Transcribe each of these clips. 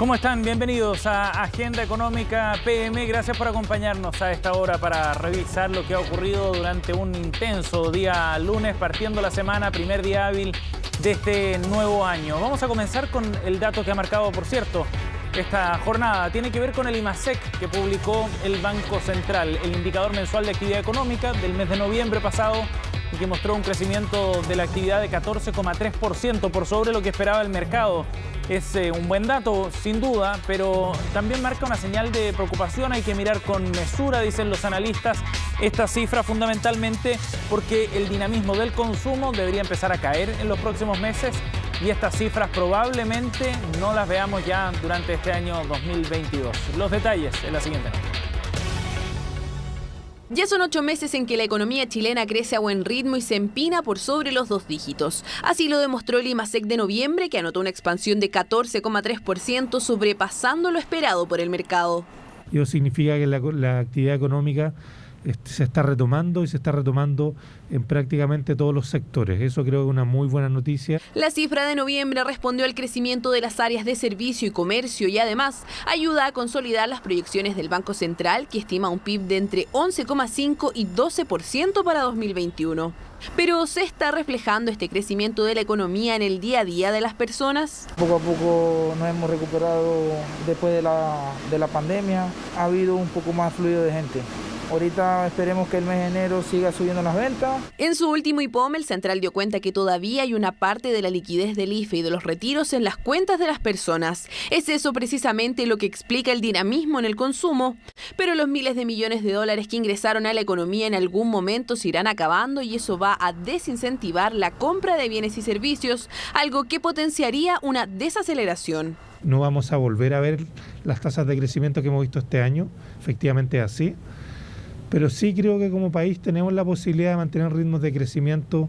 ¿Cómo están? Bienvenidos a Agenda Económica PM. Gracias por acompañarnos a esta hora para revisar lo que ha ocurrido durante un intenso día lunes, partiendo la semana, primer día hábil de este nuevo año. Vamos a comenzar con el dato que ha marcado, por cierto, esta jornada. Tiene que ver con el IMASEC que publicó el Banco Central, el indicador mensual de actividad económica del mes de noviembre pasado, y que mostró un crecimiento de la actividad de 14,3% por sobre lo que esperaba el mercado. Es un buen dato, sin duda, pero también marca una señal de preocupación. Hay que mirar con mesura, dicen los analistas, esta cifra fundamentalmente porque el dinamismo del consumo debería empezar a caer en los próximos meses y estas cifras probablemente no las veamos ya durante este año 2022. Los detalles en la siguiente nota. Ya son 8 meses en que la economía chilena crece a buen ritmo y se empina por sobre los 2 dígitos. Así lo demostró el IMASEC de noviembre, que anotó una expansión de 14,3%, sobrepasando lo esperado por el mercado. Eso significa que la actividad económica se está retomando y se está retomando en prácticamente todos los sectores. Eso creo que es una muy buena noticia. La cifra de noviembre respondió al crecimiento de las áreas de servicio y comercio y además ayuda a consolidar las proyecciones del Banco Central, que estima un PIB de entre 11,5 y 12% para 2021. Pero ¿se está reflejando este crecimiento de la economía en el día a día de las personas? Poco a poco nos hemos recuperado después de la pandemia. Ha habido un poco más fluido de gente. Ahorita esperemos que el mes de enero siga subiendo las ventas. En su último IPOM, el Central dio cuenta que todavía hay una parte de la liquidez del IFE y de los retiros en las cuentas de las personas. Es eso precisamente lo que explica el dinamismo en el consumo. Pero los miles de millones de dólares que ingresaron a la economía en algún momento se irán acabando y eso va a desincentivar la compra de bienes y servicios, algo que potenciaría una desaceleración. No vamos a volver a ver las tasas de crecimiento que hemos visto este año, efectivamente es así. Pero sí creo que como país tenemos la posibilidad de mantener ritmos de crecimiento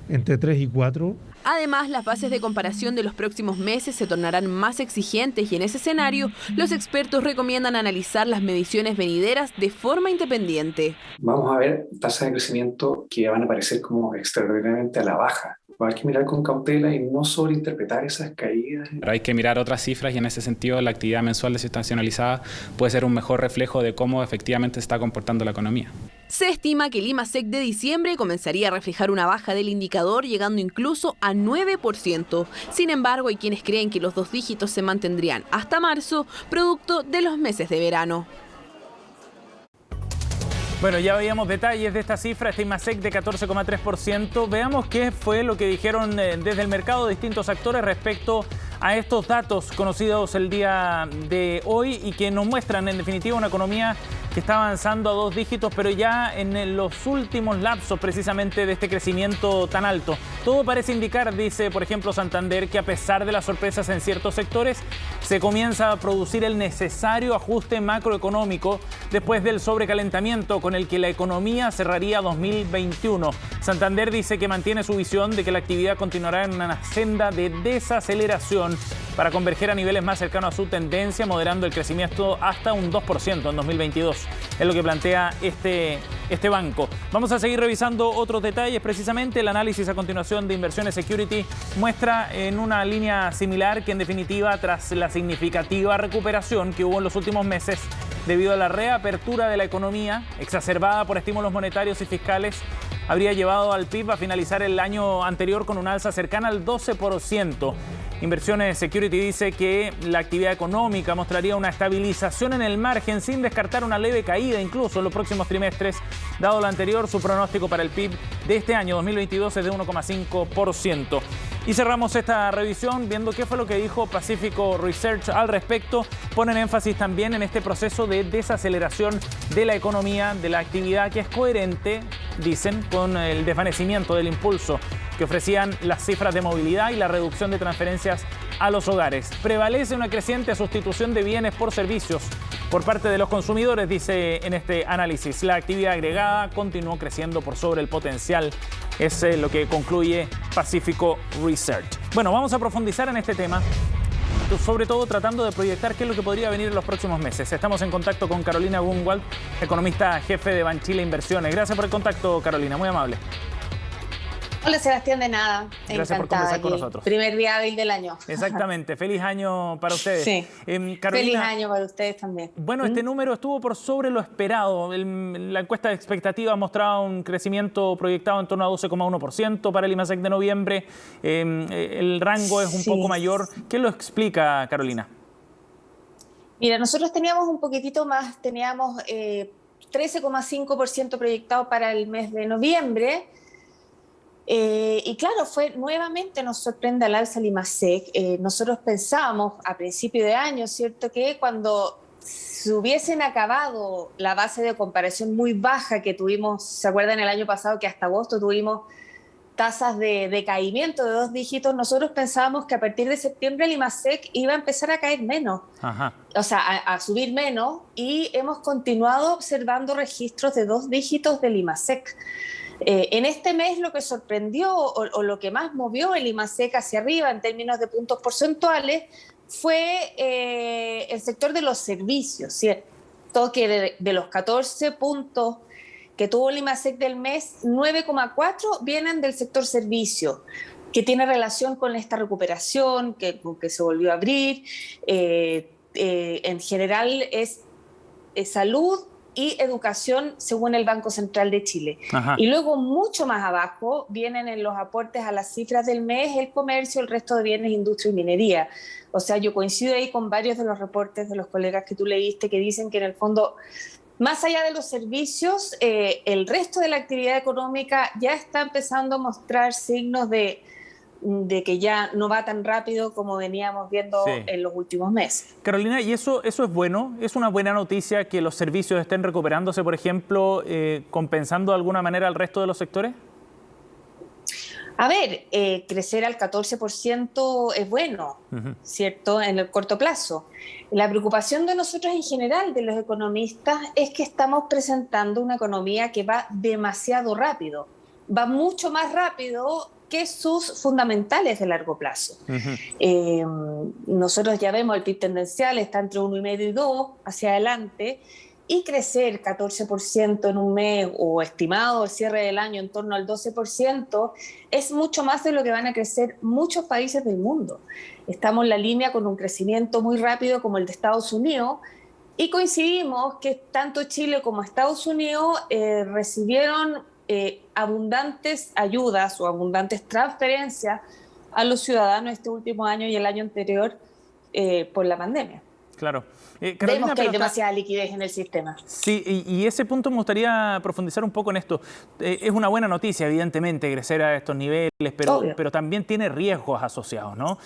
entre 3 y 4. Además, las bases de comparación de los próximos meses se tornarán más exigentes y en ese escenario, los expertos recomiendan analizar las mediciones venideras de forma independiente. Vamos a ver tasas de crecimiento que van a aparecer como extraordinariamente a la baja. Hay que mirar con cautela y no sobreinterpretar esas caídas. Pero hay que mirar otras cifras y en ese sentido la actividad mensual desestacionalizada puede ser un mejor reflejo de cómo efectivamente se está comportando la economía. Se estima que el IMASEC de diciembre comenzaría a reflejar una baja del indicador, llegando incluso a 9%. Sin embargo, hay quienes creen que los 2 dígitos se mantendrían hasta marzo, producto de los meses de verano. Bueno, ya veíamos detalles de esta cifra, este IMASEC de 14,3%. Veamos qué fue lo que dijeron desde el mercado distintos actores respecto a estos datos conocidos el día de hoy y que nos muestran en definitiva una economía que está avanzando a 2 dígitos, pero ya en los últimos lapsos precisamente de este crecimiento tan alto. Todo parece indicar, dice por ejemplo Santander, que a pesar de las sorpresas en ciertos sectores, se comienza a producir el necesario ajuste macroeconómico después del sobrecalentamiento con el que la economía cerraría 2021. Santander dice que mantiene su visión de que la actividad continuará en una senda de desaceleración para converger a niveles más cercanos a su tendencia, moderando el crecimiento hasta un 2% en 2022. Es lo que plantea este banco. Vamos a seguir revisando otros detalles. Precisamente el análisis a continuación de Inversiones Security muestra en una línea similar que en definitiva, tras la significativa recuperación que hubo en los últimos meses debido a la reapertura de la economía, exacerbada por estímulos monetarios y fiscales, habría llevado al PIB a finalizar el año anterior con una alza cercana al 12%. Inversiones Security dice que la actividad económica mostraría una estabilización en el margen sin descartar una leve caída incluso en los próximos trimestres. Dado lo anterior, su pronóstico para el PIB de este año 2022 es de 1,5%. Y cerramos esta revisión viendo qué fue lo que dijo Pacífico Research al respecto. Ponen énfasis también en este proceso de desaceleración de la economía, de la actividad que es coherente, dicen, con el desvanecimiento del impulso que ofrecían las cifras de movilidad y la reducción de transferencias a los hogares. Prevalece una creciente sustitución de bienes por servicios por parte de los consumidores, dice en este análisis. La actividad agregada continuó creciendo por sobre el potencial. Es lo que concluye Pacífico Research. Bueno, vamos a profundizar en este tema, sobre todo tratando de proyectar qué es lo que podría venir en los próximos meses. Estamos en contacto con Carolina Gunwald, economista jefe de Banchile Inversiones. Gracias por el contacto, Carolina, muy amable. Hola Sebastián, de nada. Gracias por conversar con nosotros. Primer día hábil del año. Exactamente. Feliz año para ustedes. Sí. Carolina, feliz año para ustedes también. Bueno, este número estuvo por sobre lo esperado. La encuesta de expectativa mostraba un crecimiento proyectado en torno a 12,1% para el IMASEC de noviembre. El rango es un poco mayor. ¿Qué lo explica, Carolina? Mira, nosotros teníamos un poquitito más, teníamos 13,5% proyectado para el mes de noviembre. Y claro, nuevamente nos sorprende al alza el IMASEC. Nosotros pensábamos a principio de año, ¿cierto?, que cuando se hubiesen acabado la base de comparación muy baja que tuvimos, ¿se acuerdan el año pasado que hasta agosto tuvimos tasas de decaimiento de 2 dígitos? Nosotros pensábamos que a partir de septiembre el IMASEC iba a empezar a caer menos, o sea, a subir menos, y hemos continuado observando registros de 2 dígitos del IMASEC. En este mes lo que sorprendió o lo que más movió el IMASEC hacia arriba en términos de puntos porcentuales fue el sector de los servicios, ¿cierto? Que de los 14 puntos que tuvo el IMASEC del mes, 9,4 vienen del sector servicio, que tiene relación con esta recuperación, que se volvió a abrir. En general es salud y educación según el Banco Central de Chile. Y luego mucho más abajo vienen en los aportes a las cifras del mes el comercio, el resto de bienes, industria y minería. O sea, yo coincido ahí con varios de los reportes de los colegas que tú leíste que dicen que en el fondo, más allá de los servicios, el resto de la actividad económica ya está empezando a mostrar signos de que ya no va tan rápido como veníamos viendo en los últimos meses. Carolina, ¿y eso es bueno? ¿Es una buena noticia que los servicios estén recuperándose, por ejemplo, compensando de alguna manera al resto de los sectores? A ver, crecer al 14% es bueno, ¿cierto?, en el corto plazo. La preocupación de nosotros en general, de los economistas, es que estamos presentando una economía que va demasiado rápido, va mucho más rápido que sus fundamentales de largo plazo. Nosotros ya vemos el PIB tendencial, está entre 1,5 y 2 hacia adelante, y crecer 14% en un mes o estimado el cierre del año en torno al 12% es mucho más de lo que van a crecer muchos países del mundo. Estamos en la línea con un crecimiento muy rápido como el de Estados Unidos, y coincidimos que tanto Chile como Estados Unidos recibieron abundantes ayudas o abundantes transferencias a los ciudadanos este último año y el año anterior por la pandemia. Claro. Carolina, vemos que hay demasiada liquidez en el sistema. Sí, y ese punto me gustaría profundizar un poco en esto. Es una buena noticia, evidentemente, crecer a estos niveles, pero también tiene riesgos asociados, ¿no?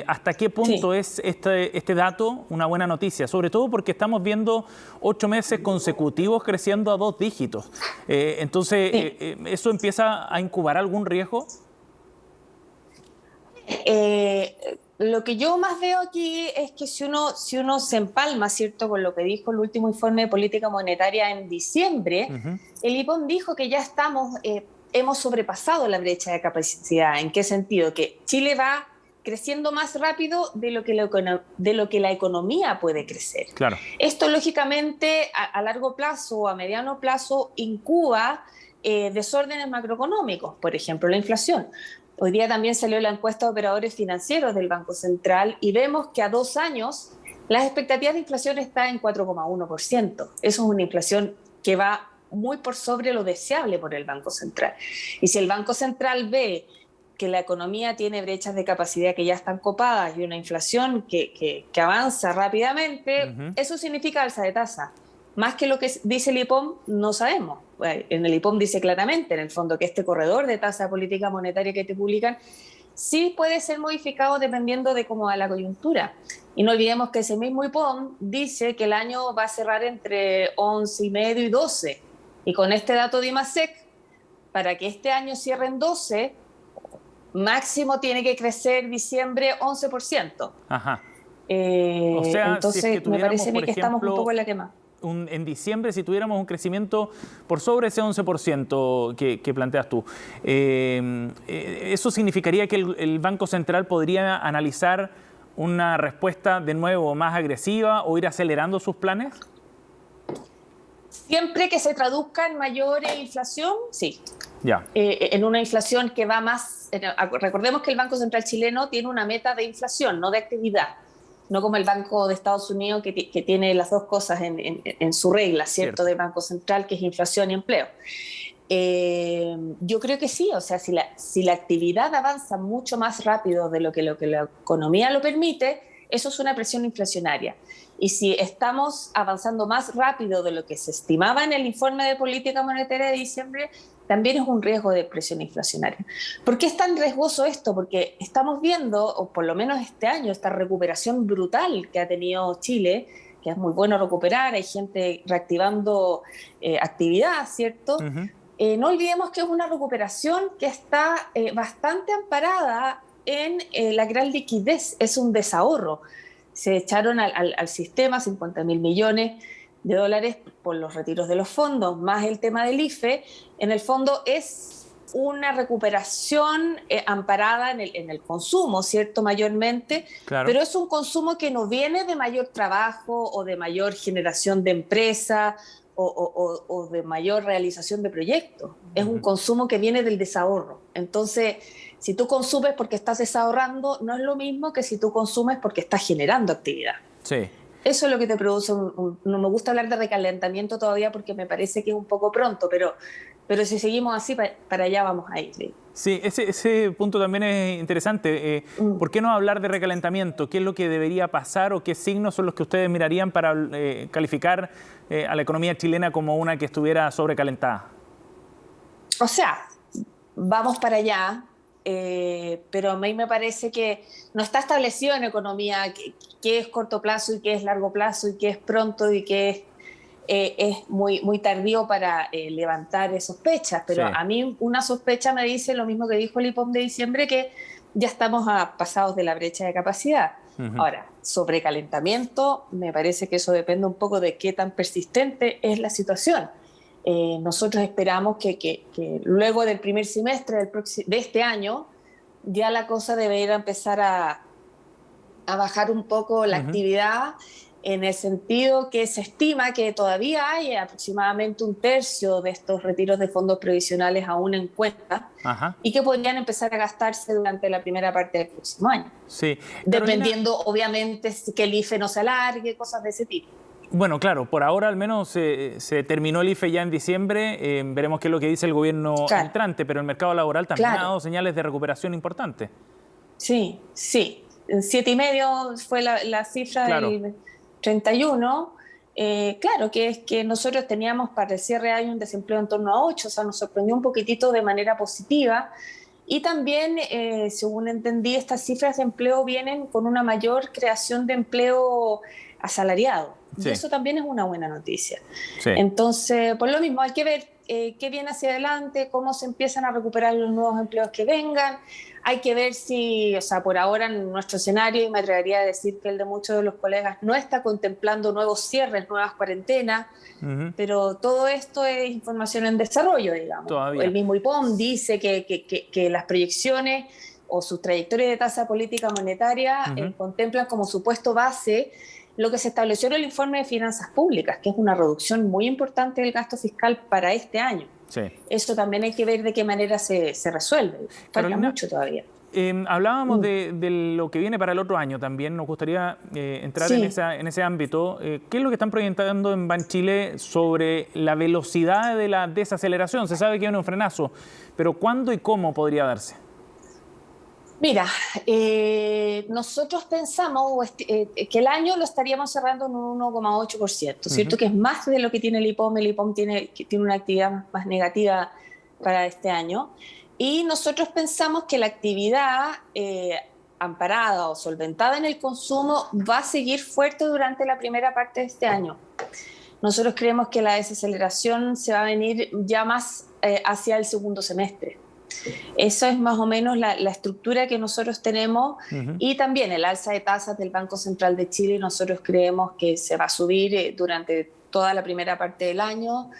¿Hasta qué punto es este dato una buena noticia? Sobre todo porque estamos viendo 8 meses consecutivos creciendo a 2 dígitos. Entonces, ¿eso empieza a incubar algún riesgo? Lo que yo más veo aquí es que si uno se empalma, ¿cierto?, con lo que dijo el último informe de política monetaria en diciembre, el IPOM dijo que ya hemos sobrepasado la brecha de capacidad. ¿En qué sentido? Que Chile va creciendo más rápido de lo que la economía puede crecer. Claro. Esto, lógicamente, a largo plazo o a mediano plazo, incuba desórdenes macroeconómicos, por ejemplo, la inflación. Hoy día también salió la encuesta de operadores financieros del Banco Central y vemos que a 2 años las expectativas de inflación están en 4,1%. Eso es una inflación que va muy por sobre lo deseable por el Banco Central. Y si el Banco Central ve que la economía tiene brechas de capacidad que ya están copadas y una inflación que avanza rápidamente, eso significa alza de tasa. Más que lo que dice el IPOM, no sabemos. En el IPOM dice claramente, en el fondo, que este corredor de tasa de política monetaria que te publican sí puede ser modificado dependiendo de cómo va la coyuntura. Y no olvidemos que ese mismo IPOM dice que el año va a cerrar entre 11,5 y 12. Y con este dato de IMASEC, para que este año cierre en 12, máximo tiene que crecer diciembre 11%. Ajá. O sea, entonces, si es que me parece que estamos un poco en la quema. En diciembre, si tuviéramos un crecimiento por sobre ese 11% que planteas tú, ¿eso significaría que el Banco Central podría analizar una respuesta de nuevo más agresiva o ir acelerando sus planes? Siempre que se traduzca en mayor inflación, sí. Ya. En una inflación que va más... recordemos que el Banco Central chileno tiene una meta de inflación, no de actividad, no como el Banco de Estados Unidos que tiene las dos cosas en su regla, ¿cierto? Del Banco Central, que es inflación y empleo. Yo creo que sí, o sea, si la actividad avanza mucho más rápido de lo que la economía lo permite, eso es una presión inflacionaria. Y si estamos avanzando más rápido de lo que se estimaba en el informe de política monetaria de diciembre, también es un riesgo de presión inflacionaria. ¿Por qué es tan riesgoso esto? Porque estamos viendo, o por lo menos este año, esta recuperación brutal que ha tenido Chile, que es muy bueno recuperar, hay gente reactivando actividad, ¿cierto? No olvidemos que es una recuperación que está bastante amparada en la gran liquidez, es un desahorro. Se echaron al sistema 50.000 millones de dólares por los retiros de los fondos, más el tema del IFE. En el fondo es una recuperación amparada en el consumo, ¿cierto? Mayormente, claro. Pero es un consumo que no viene de mayor trabajo o de mayor generación de empresa o de mayor realización de proyectos. Es un consumo que viene del desahorro. Entonces, si tú consumes porque estás desahorrando, no es lo mismo que si tú consumes porque estás generando actividad. Sí. Eso es lo que te produce no me gusta hablar de recalentamiento todavía porque me parece que es un poco pronto, pero si seguimos así, para allá vamos a ir. Sí, ese punto también es interesante. ¿Por qué no hablar de recalentamiento? ¿Qué es lo que debería pasar o qué signos son los que ustedes mirarían para calificar a la economía chilena como una que estuviera sobrecalentada? O sea, vamos para allá. Pero a mí me parece que no está establecido en economía qué es corto plazo y qué es largo plazo y qué es pronto y qué es muy, muy tardío para levantar sospechas. Pero sí. A mí una sospecha me dice lo mismo que dijo el IPOM de diciembre, que ya estamos pasados de la brecha de capacidad. Ahora, sobrecalentamiento, me parece que eso depende un poco de qué tan persistente es la situación. Nosotros esperamos que luego del primer semestre de este año ya la cosa debería empezar a bajar un poco la actividad, en el sentido que se estima que todavía hay aproximadamente 1/3 de estos retiros de fondos previsionales aún en cuenta y que podrían empezar a gastarse durante la primera parte del próximo año. Sí. Dependiendo, obviamente, que el IFE no se alargue, cosas de ese tipo. Bueno, claro, por ahora al menos se terminó el IFE ya en diciembre, veremos qué es lo que dice el gobierno entrante, pero el mercado laboral también ha dado señales de recuperación importantes. Sí, en 7,5 fue la cifra del 31. Claro, que es que nosotros teníamos para el cierre de año un desempleo en torno a 8, o sea, nos sorprendió un poquitito de manera positiva. Y también, según entendí, estas cifras de empleo vienen con una mayor creación de empleo asalariado. Sí. Y eso también es una buena noticia. Sí. Entonces, por lo mismo, hay que ver qué viene hacia adelante, cómo se empiezan a recuperar los nuevos empleos que vengan. Hay que ver si, o sea, por ahora en nuestro escenario, y me atrevería a decir que el de muchos de los colegas no está contemplando nuevos cierres, nuevas cuarentenas, pero todo esto es información en desarrollo, digamos. Todavía. El mismo IPOM dice que las proyecciones o sus trayectorias de tasa política monetaria contemplan como supuesto base lo que se estableció en el informe de finanzas públicas, que es una reducción muy importante del gasto fiscal para este año. Sí. Eso también hay que ver de qué manera se resuelve. Falta Carolina, mucho todavía. Hablábamos de lo que viene para el otro año también. Nos gustaría entrar en ese ámbito. ¿Qué es lo que están proyectando en Banchile sobre la velocidad de la desaceleración? Se sabe que hay un frenazo, pero ¿cuándo y cómo podría darse? Mira, nosotros pensamos que el año lo estaríamos cerrando en un 1,8%, ¿cierto? Que es más de lo que tiene el IPOM. El IPOM tiene una actividad más negativa para este año. Y nosotros pensamos que la actividad amparada o solventada en el consumo va a seguir fuerte durante la primera parte de este año. Nosotros creemos que la desaceleración se va a venir ya más hacia el segundo semestre. Eso es más o menos la estructura que nosotros tenemos, y también el alza de tasas del Banco Central de Chile. Nosotros creemos que se va a subir durante toda la primera parte del año.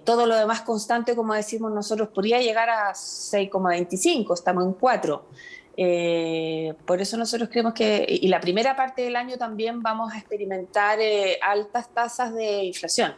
Todo lo demás constante, como decimos nosotros, podría llegar a 6,25, estamos en 4. Por eso nosotros creemos que, y la primera parte del año también vamos a experimentar altas tasas de inflación.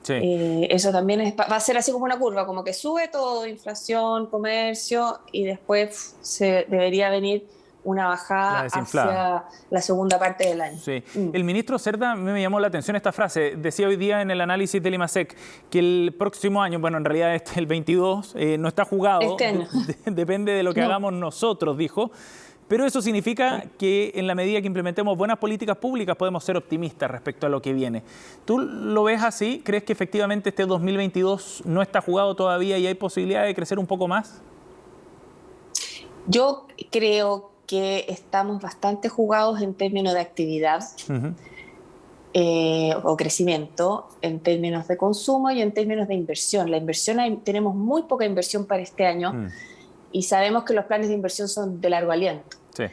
Sí. Eso también va a ser así como una curva, como que sube todo, inflación, comercio, y después se debería venir una bajada hacia la segunda parte del año. Sí. El ministro Cerda, me llamó la atención esta frase. Decía hoy día en el análisis del IMASEC que el próximo año, bueno, en realidad el 22, no está jugado. Este año. Depende de lo que hagamos nosotros, dijo. Pero eso significa que en la medida que implementemos buenas políticas públicas podemos ser optimistas respecto a lo que viene. ¿Tú lo ves así? ¿Crees que efectivamente este 2022 no está jugado todavía y hay posibilidad de crecer un poco más? Yo creo que estamos bastante jugados en términos de actividad o crecimiento, en términos de consumo y en términos de inversión. La inversión, tenemos muy poca inversión para este año y sabemos que los planes de inversión son de largo aliento. Sí.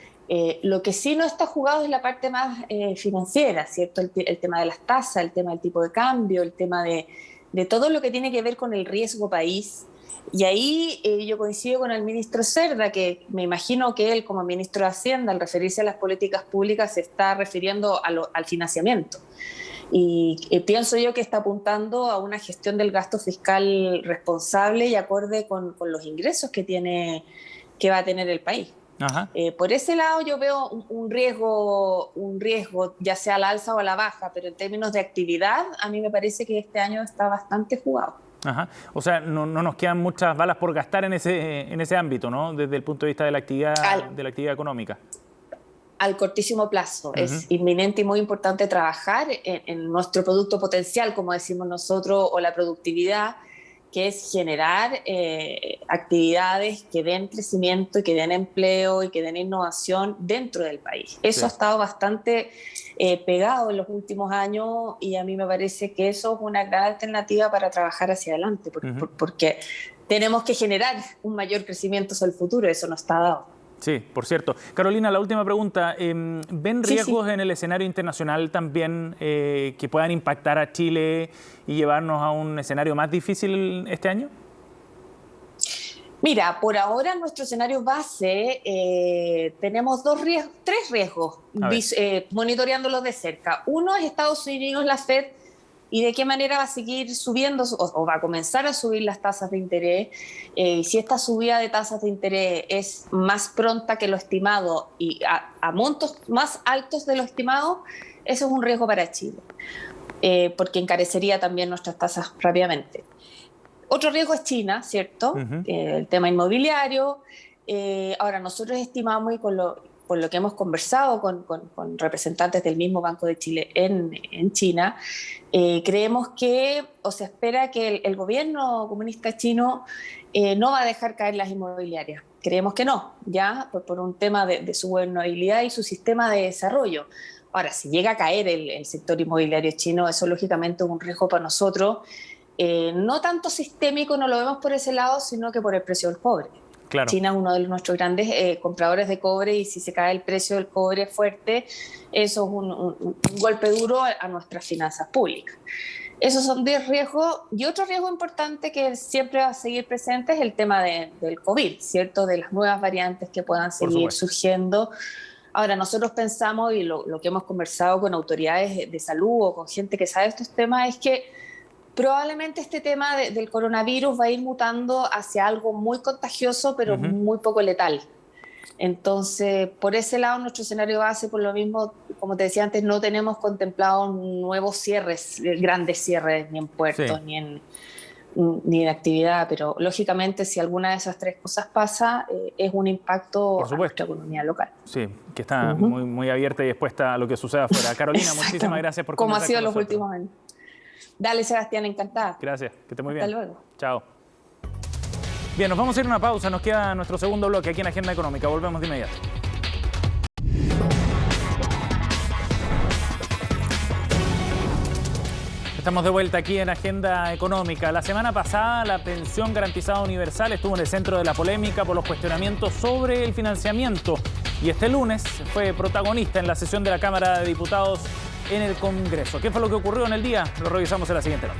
Lo que sí no está jugado es la parte más financiera, ¿cierto? El tema de las tasas, el tema del tipo de cambio, el tema de todo lo que tiene que ver con el riesgo país. Y ahí yo coincido con el ministro Cerda, que me imagino que él como ministro de Hacienda, al referirse a las políticas públicas, se está refiriendo al financiamiento. Y pienso yo que está apuntando a una gestión del gasto fiscal responsable y acorde con los ingresos que va a tener el país. Ajá. Por ese lado yo veo un riesgo, ya sea a la alza o a la baja, pero en términos de actividad, a mí me parece que este año está bastante jugado. Ajá. O sea, no nos quedan muchas balas por gastar en ese ámbito, ¿no? Desde el punto de vista de la actividad económica. Al cortísimo plazo. Es inminente y muy importante trabajar en nuestro producto potencial, como decimos nosotros, o la productividad, que es generar actividades que den crecimiento y que den empleo y que den innovación dentro del país. Eso ha estado bastante pegado en los últimos años y a mí me parece que eso es una gran alternativa para trabajar hacia adelante, porque tenemos que generar un mayor crecimiento hacia el futuro, eso no está dado. Sí, por cierto. Carolina, la última pregunta. ¿Ven riesgos en el escenario internacional también que puedan impactar a Chile y llevarnos a un escenario más difícil este año? Mira, por ahora en nuestro escenario base tenemos tres riesgos, monitoreándolos de cerca. Uno es Estados Unidos, la Fed, y de qué manera va a seguir subiendo o va a comenzar a subir las tasas de interés. Si esta subida de tasas de interés es más pronta que lo estimado y a montos más altos de lo estimado, eso es un riesgo para Chile, porque encarecería también nuestras tasas rápidamente. Otro riesgo es China, ¿cierto? El tema inmobiliario. Ahora, nosotros estimamos, y por lo que hemos conversado con representantes del mismo Banco de Chile en China, creemos que, o se espera que el gobierno comunista chino no va a dejar caer las inmobiliarias. Creemos que no, ya por un tema de su gobernabilidad y su sistema de desarrollo. Ahora, si llega a caer el sector inmobiliario chino, eso lógicamente es un riesgo para nosotros, no tanto sistémico, no lo vemos por ese lado, sino que por el precio del cobre. Claro. China es uno de nuestros grandes compradores de cobre y si se cae el precio del cobre fuerte, eso es un golpe duro a nuestras finanzas públicas. Esos son 10 riesgos. Y otro riesgo importante que siempre va a seguir presente es el tema del COVID, ¿cierto? De las nuevas variantes que puedan seguir surgiendo. Ahora, nosotros pensamos, y lo que hemos conversado con autoridades de salud o con gente que sabe estos temas, es que probablemente este tema del coronavirus va a ir mutando hacia algo muy contagioso, pero muy poco letal. Entonces, por ese lado, nuestro escenario base, por lo mismo, como te decía antes, no tenemos contemplado nuevos cierres, grandes cierres, ni en puertos, ni en actividad, pero lógicamente si alguna de esas tres cosas pasa, es un impacto a nuestra economía local. Sí, que está muy abierta y expuesta a lo que suceda afuera. Carolina, muchísimas gracias por conversar. Como ha sido los últimos años. Dale, Sebastián, encantada. Gracias, que esté muy bien. Hasta luego. Chao. Bien, nos vamos a ir a una pausa. Nos queda nuestro segundo bloque aquí en Agenda Económica. Volvemos de inmediato. Estamos de vuelta aquí en Agenda Económica. La semana pasada la pensión garantizada universal estuvo en el centro de la polémica por los cuestionamientos sobre el financiamiento. Y este lunes fue protagonista en la sesión de la Cámara de Diputados en el Congreso. ¿Qué fue lo que ocurrió en el día? Lo revisamos en la siguiente nota.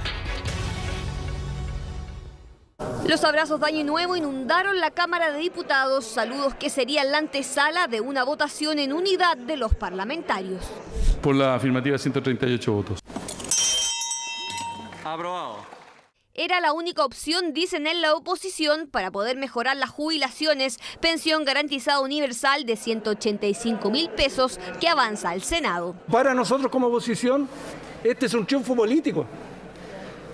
Los abrazos de Año Nuevo inundaron la Cámara de Diputados, saludos que serían la antesala de una votación en unidad de los parlamentarios. Por la afirmativa, 138 votos. Aprobado. Era la única opción, dicen en la oposición, para poder mejorar las jubilaciones, pensión garantizada universal de 185.000 pesos que avanza al Senado. Para nosotros como oposición, este es un triunfo político,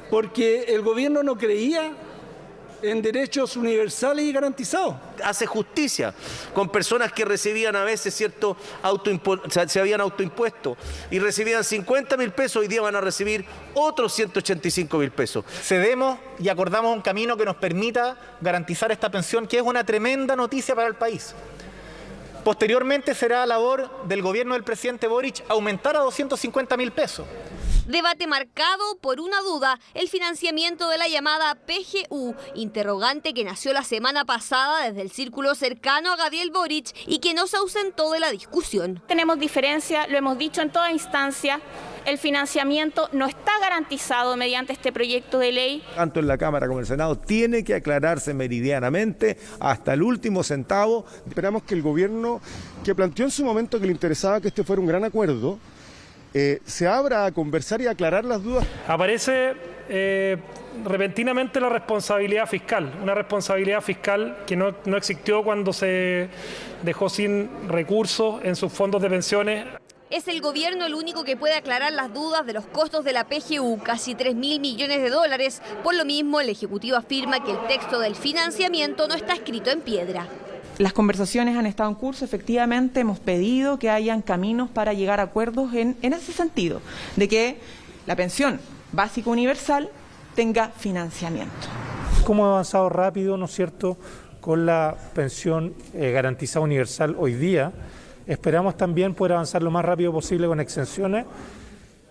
porque el gobierno no creía en derechos universales y garantizados. Hace justicia con personas que recibían a veces se habían autoimpuesto y recibían 50.000 pesos, hoy día van a recibir otros 185.000 pesos. Cedemos y acordamos un camino que nos permita garantizar esta pensión, que es una tremenda noticia para el país. Posteriormente será labor del gobierno del presidente Boric aumentar a 250.000 pesos. Debate marcado por una duda, el financiamiento de la llamada PGU, interrogante que nació la semana pasada desde el círculo cercano a Gabriel Boric y que no se ausentó de la discusión. Tenemos diferencia, lo hemos dicho en toda instancia, el financiamiento no está garantizado mediante este proyecto de ley. Tanto en la Cámara como en el Senado tiene que aclararse meridianamente hasta el último centavo. Esperamos que el gobierno, que planteó en su momento que le interesaba que este fuera un gran acuerdo, se abra a conversar y a aclarar las dudas. Aparece repentinamente la responsabilidad fiscal, una responsabilidad fiscal que no existió cuando se dejó sin recursos en sus fondos de pensiones. Es el gobierno el único que puede aclarar las dudas de los costos de la PGU, casi 3.000 millones de dólares. Por lo mismo, el Ejecutivo afirma que el texto del financiamiento no está escrito en piedra. Las conversaciones han estado en curso, efectivamente hemos pedido que hayan caminos para llegar a acuerdos en ese sentido, de que la pensión básica universal tenga financiamiento. ¿Cómo ha avanzado rápido, no es cierto, con la pensión garantizada universal hoy día? Esperamos también poder avanzar lo más rápido posible con exenciones,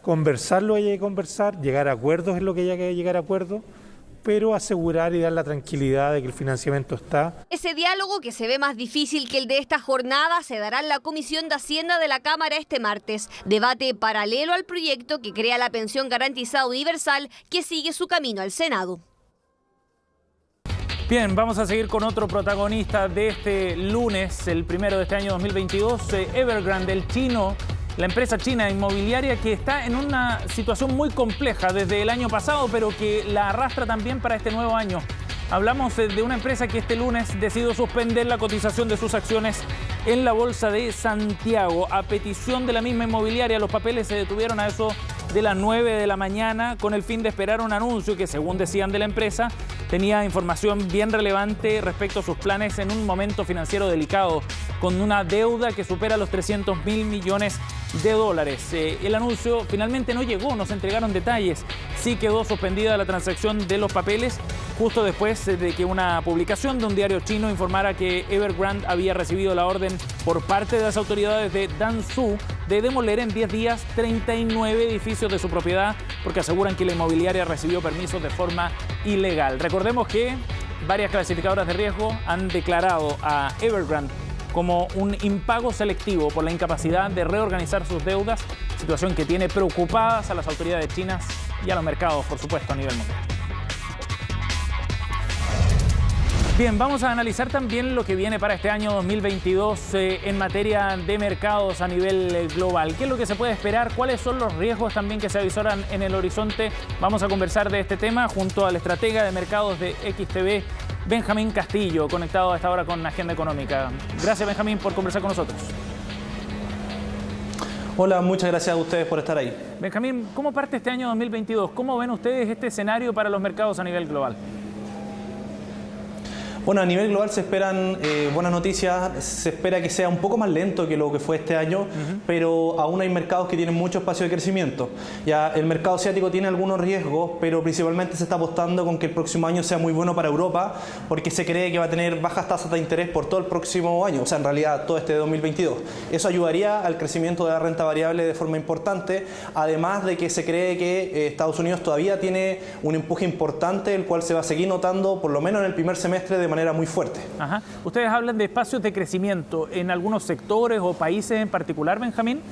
conversar lo que haya que conversar, llegar a acuerdos en lo que haya que llegar a acuerdos, pero asegurar y dar la tranquilidad de que el financiamiento está. Ese diálogo, que se ve más difícil que el de esta jornada, se dará en la Comisión de Hacienda de la Cámara este martes. Debate paralelo al proyecto que crea la pensión garantizada universal, que sigue su camino al Senado. Bien, vamos a seguir con otro protagonista de este lunes, el primero de este año 2022, Evergrande, el chino. La empresa china inmobiliaria que está en una situación muy compleja desde el año pasado, pero que la arrastra también para este nuevo año. Hablamos de una empresa que este lunes decidió suspender la cotización de sus acciones en la Bolsa de Santiago. A petición de la misma inmobiliaria, los papeles se detuvieron a eso de las 9 de la mañana con el fin de esperar un anuncio que, según decían de la empresa, tenía información bien relevante respecto a sus planes en un momento financiero delicado, con una deuda que supera los 300.000 millones de dólares. El anuncio finalmente no llegó, no se entregaron detalles. Sí quedó suspendida la transacción de los papeles justo después de que una publicación de un diario chino informara que Evergrande había recibido la orden por parte de las autoridades de Danzhou de demoler en 10 días 39 edificios de su propiedad, porque aseguran que la inmobiliaria recibió permisos de forma ilegal. Recordemos que varias clasificadoras de riesgo han declarado a Evergrande como un impago selectivo por la incapacidad de reorganizar sus deudas, situación que tiene preocupadas a las autoridades chinas y a los mercados, por supuesto, a nivel mundial. Bien, vamos a analizar también lo que viene para este año 2022 en materia de mercados a nivel global. ¿Qué es lo que se puede esperar? ¿Cuáles son los riesgos también que se avisoran en el horizonte? Vamos a conversar de este tema junto al estratega de mercados de XTV, Benjamín Castillo, conectado a esta hora con Agenda Económica. Gracias, Benjamín, por conversar con nosotros. Hola, muchas gracias a ustedes por estar ahí. Benjamín, ¿cómo parte este año 2022? ¿Cómo ven ustedes este escenario para los mercados a nivel global? Bueno, a nivel global se esperan buenas noticias, se espera que sea un poco más lento que lo que fue este año, pero aún hay mercados que tienen mucho espacio de crecimiento. Ya el mercado asiático tiene algunos riesgos, pero principalmente se está apostando con que el próximo año sea muy bueno para Europa, porque se cree que va a tener bajas tasas de interés por todo el próximo año, o sea, en realidad todo este 2022. Eso ayudaría al crecimiento de la renta variable de forma importante, además de que se cree que Estados Unidos todavía tiene un empuje importante, el cual se va a seguir notando por lo menos en el primer semestre de manera muy fuerte. Ajá. Ustedes hablan de espacios de crecimiento en algunos sectores o países en particular, Benjamín.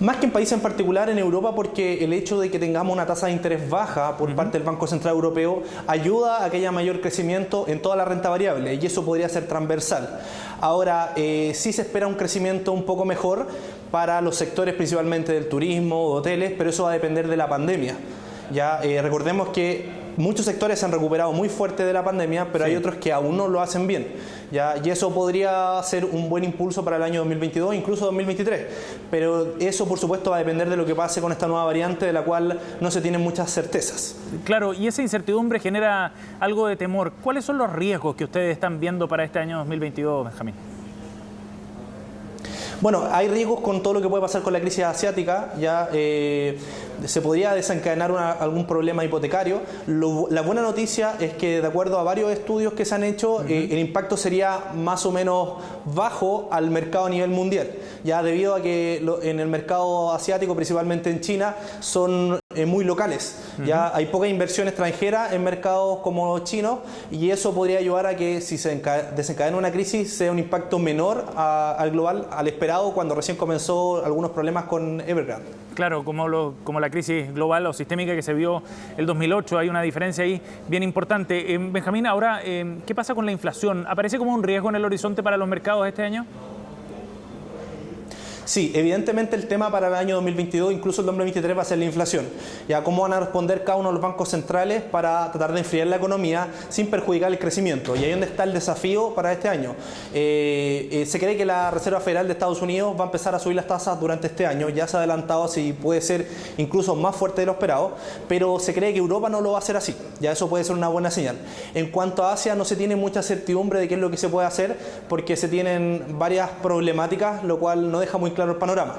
Más que en países en particular, en Europa, porque el hecho de que tengamos una tasa de interés baja por parte del Banco Central Europeo ayuda a que haya mayor crecimiento en toda la renta variable y eso podría ser transversal. Ahora, sí se espera un crecimiento un poco mejor, para los sectores principalmente del turismo, de hoteles, pero eso va a depender de la pandemia. Ya recordemos que muchos sectores se han recuperado muy fuerte de la pandemia, pero hay otros que aún no lo hacen bien. ¿Ya? Y eso podría ser un buen impulso para el año 2022, incluso 2023. Pero eso, por supuesto, va a depender de lo que pase con esta nueva variante, de la cual no se tienen muchas certezas. Claro, y esa incertidumbre genera algo de temor. ¿Cuáles son los riesgos que ustedes están viendo para este año 2022, Benjamín? Bueno, hay riesgos con todo lo que puede pasar con la crisis asiática. Ya se podría desencadenar algún problema hipotecario. La buena noticia es que, de acuerdo a varios estudios que se han hecho, el impacto sería más o menos bajo al mercado a nivel mundial, ya debido a que en el mercado asiático, principalmente en China, son muy locales. Ya hay poca inversión extranjera en mercados como chinos, y eso podría ayudar a que, si se desencadena una crisis, sea un impacto menor al global, al esperado cuando recién comenzó algunos problemas con Evergrande. Claro, como la crisis global o sistémica que se vio el 2008, hay una diferencia ahí bien importante. Benjamín, ahora, ¿qué pasa con la inflación? ¿Aparece como un riesgo en el horizonte para los mercados este año? Sí, evidentemente el tema para el año 2022, incluso el 2023, va a ser la inflación. Ya, cómo van a responder cada uno de los bancos centrales para tratar de enfriar la economía sin perjudicar el crecimiento. Y ahí es donde está el desafío para este año. Se cree que la Reserva Federal de Estados Unidos va a empezar a subir las tasas durante este año. Ya se ha adelantado, si puede ser incluso más fuerte de lo esperado, pero se cree que Europa no lo va a hacer así. Ya eso puede ser una buena señal. En cuanto a Asia, no se tiene mucha certidumbre de qué es lo que se puede hacer, porque se tienen varias problemáticas, lo cual no deja muy claro el panorama.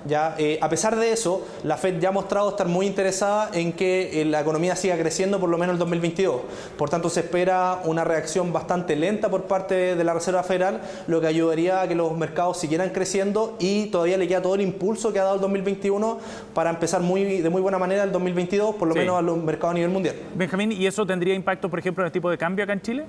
Ya, a pesar de eso, la Fed ya ha mostrado estar muy interesada en que la economía siga creciendo por lo menos en el 2022. Por tanto, se espera una reacción bastante lenta por parte de la Reserva Federal, lo que ayudaría a que los mercados siguieran creciendo, y todavía le queda todo el impulso que ha dado el 2021 para empezar de muy buena manera el 2022, por lo menos a los mercados a nivel mundial. Benjamín, ¿y eso tendría impacto, por ejemplo, en el tipo de cambio acá en Chile?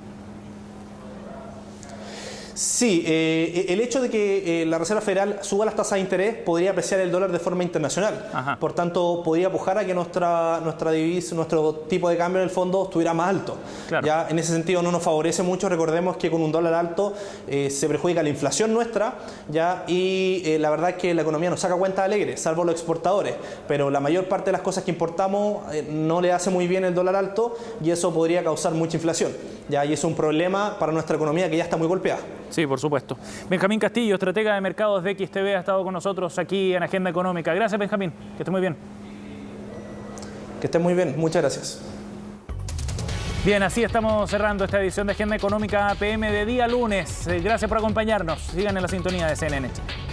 Sí, el hecho de que la Reserva Federal suba las tasas de interés podría apreciar el dólar de forma internacional. Ajá. Por tanto, podría pujar a que nuestra divisa, nuestro tipo de cambio en el fondo estuviera más alto. Claro. Ya, en ese sentido no nos favorece mucho. Recordemos que con un dólar alto se perjudica la inflación nuestra, ya, y la verdad es que la economía nos saca cuenta alegre, salvo los exportadores. Pero la mayor parte de las cosas que importamos no le hace muy bien el dólar alto, y eso podría causar mucha inflación. Ya, y es un problema para nuestra economía que ya está muy golpeada. Sí, por supuesto. Benjamín Castillo, estratega de mercados de XTV, ha estado con nosotros aquí en Agenda Económica. Gracias, Benjamín. Que esté muy bien. Que esté muy bien. Muchas gracias. Bien, así estamos cerrando esta edición de Agenda Económica PM de día lunes. Gracias por acompañarnos. Sigan en la sintonía de CNN Chile.